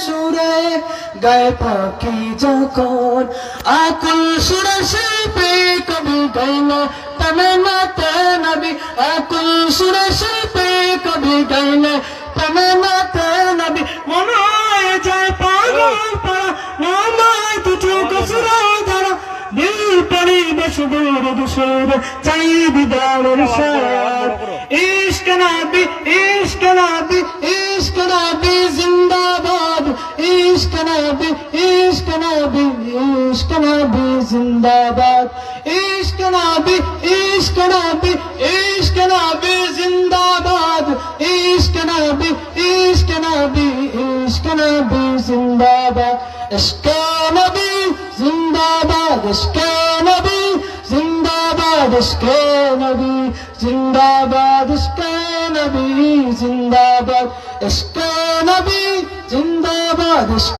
সুরে গায়ে পাখি যখন আকুল সুরে শিল্পী কবি গাইলে তবে নাতে নবী আকুল সুরে শিল্পী কবি গাইলে তবে নাতে নবী মনে হয় যায় পাগল পাড়া নামায় দুটো কসুরা ধারা দিল পরিবেশ দুশুর চাই দিদারের সার ইশক নবী ইশক নবী ইশক নবী জিন্দাবাদ ইশক নবী ইশক নবী ইশক নবী জিন্দাবাদ ইশক নবী ইশক নবী ইশক নবী জিন্দাবাদ ইশক নবী ইশক নবী ইশক নবী জিন্দাবাদ ইশক নবী জিন্দাবাদ ইশক নবী জিন্দাবাদ ইশক নবী জিন্দাবাদ ইশক নবী জিন্দাবাদ ইশক নবী জিন্দাবাদ।